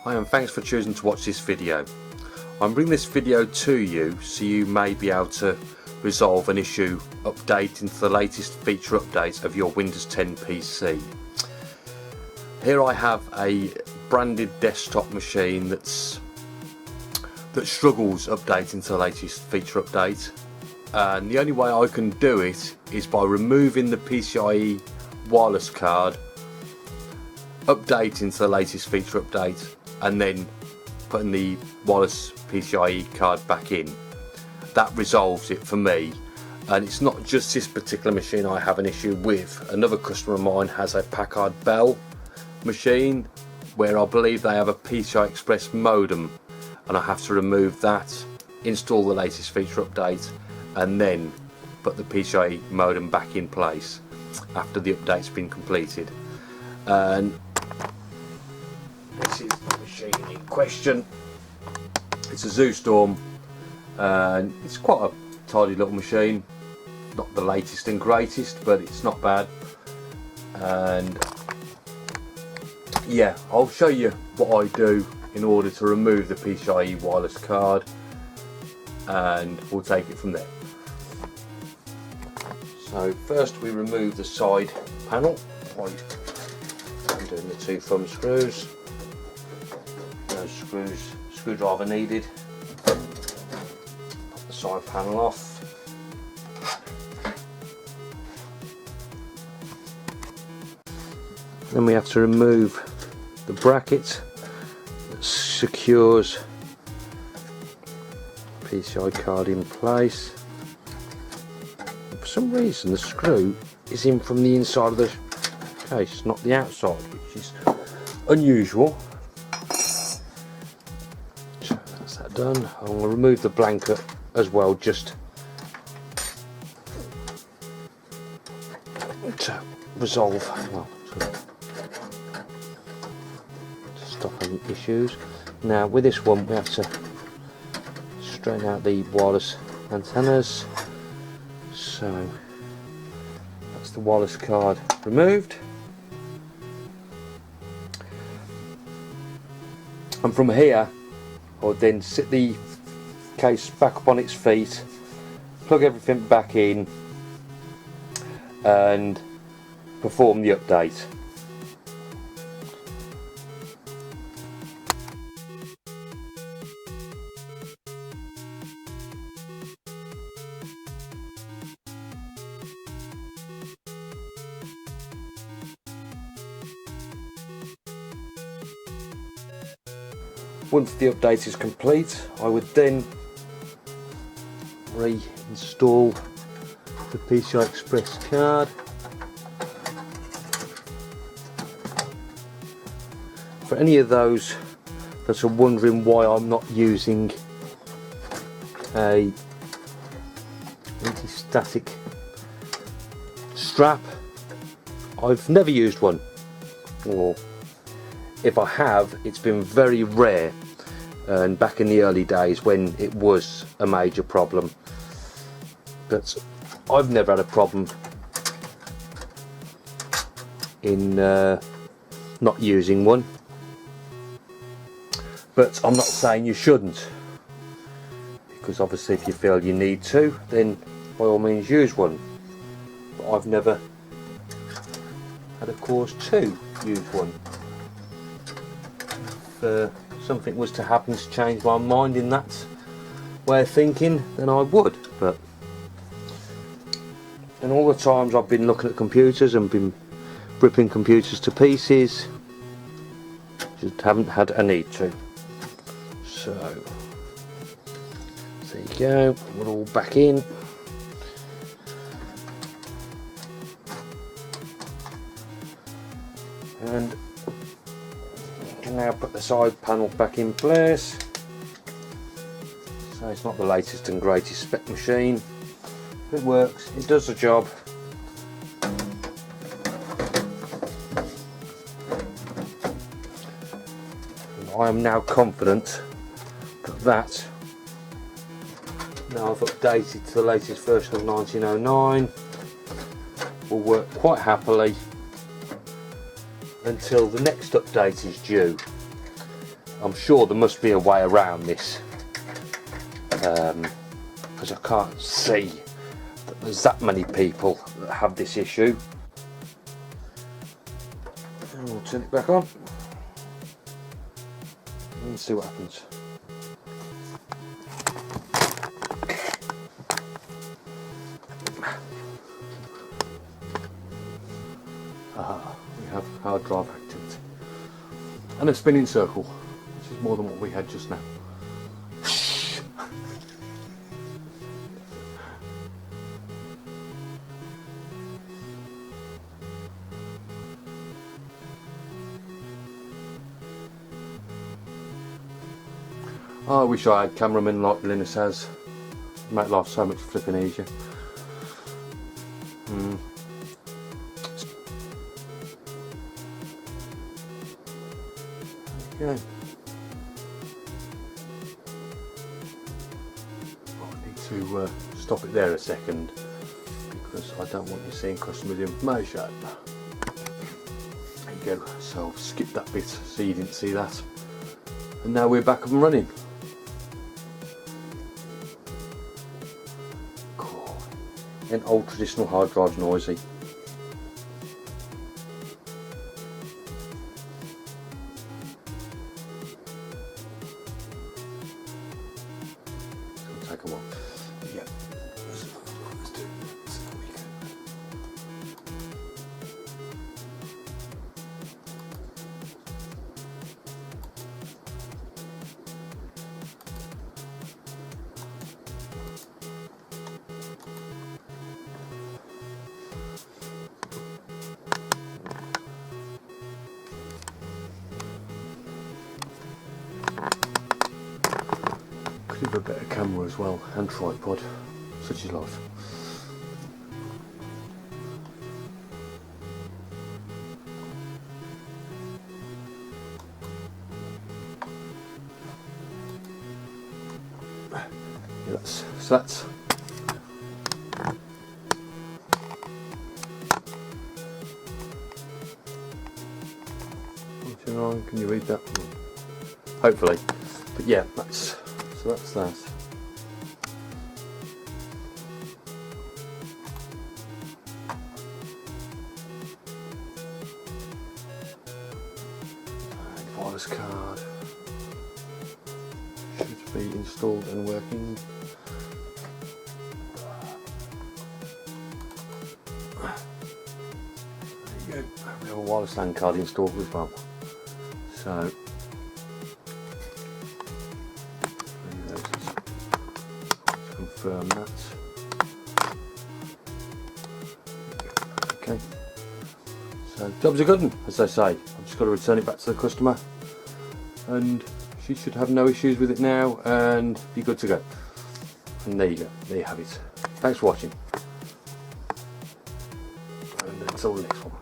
Hi, and thanks for choosing to watch this video. I'm bringing this video to you so you may be able to resolve an issue updating to the latest feature updates of your Windows 10 PC. Here I have a branded desktop machine that struggles updating to the latest feature update, and the only way I can do it is by removing the PCI-E wireless card, updating to the latest feature update, and then putting the wireless PCI-E card back in. That resolves it for me. And it's not just this particular machine I have an issue with. Another customer of mine has a Packard Bell machine where I believe they have a PCI-Express modem, and I have to remove that, install the latest feature update, and then put the PCI-E modem back in place after the update's been completed. And this is the machine in question. It's a ZooStorm, and it's quite a tidy little machine. Not the latest and greatest, but it's not bad. And yeah, I'll show you what I do in order to remove the PCI-E wireless card, and we'll take it from there. So first we remove the side panel by doing the two thumb screws. No screwdriver needed. Pop the side panel off. Then we have to remove the bracket that secures the PCI card in place. And for some reason the screw is in from the inside of the case, not the outside, which is unusual. So that's that done. I'm going to remove the blanket as well, just to resolve, well, to stop any issues. Now with this one we have to straighten out the wireless antennas. So that's the wireless card removed. And from here I would then sit the case back up on its feet, plug everything back in, and perform the update. Once the update is complete, I would then reinstall the PCI-Express card. For any of those that are wondering why I'm not using a anti-static strap, I've never used one, or if I have, it's been very rare, and back in the early days when it was a major problem. But I've never had a problem in not using one. But I'm not saying you shouldn't, because obviously if you feel you need to, then by all means use one. But I've never had a cause to use one. If something was to happen to change my mind in that way of thinking, then I would. But in all the times I've been looking at computers and been ripping computers to pieces, just haven't had a need to. So there you go, we're all back in. And you can now put the side panel back in place. So it's not the latest and greatest spec machine. It works, it does the job. And I am now confident that now I've updated to the latest version of 1909, will work quite happily until the next update is due. I'm sure there must be a way around this, because I can't see that there's that many people that have this issue. And we'll turn it back on and see what happens. We have hard drive activity and a spinning circle, which is more than what we had just now. I wish I had cameramen like Linus has. Make life so much flipping easier. Okay. I need to stop it there a second, because I don't want you seeing customers' information. There you go. So I've skipped that bit so you didn't see that. And now we're back up and running. Cool. An old traditional hard drive's noisy. It'll take a while. Yeah. Let's do it so we can. Could have a better camera as well, and tripod, such is life. Yeah, that's can you read that? Hopefully, but yeah, that's that. And wireless card should be installed and working. There you go. We have a wireless LAN card installed as well. So confirm that. Okay. So job's a good one, as they say. I've just got to return it back to the customer, and she should have no issues with it now and be good to go. And there you go. There you have it. Thanks for watching. And until the next one.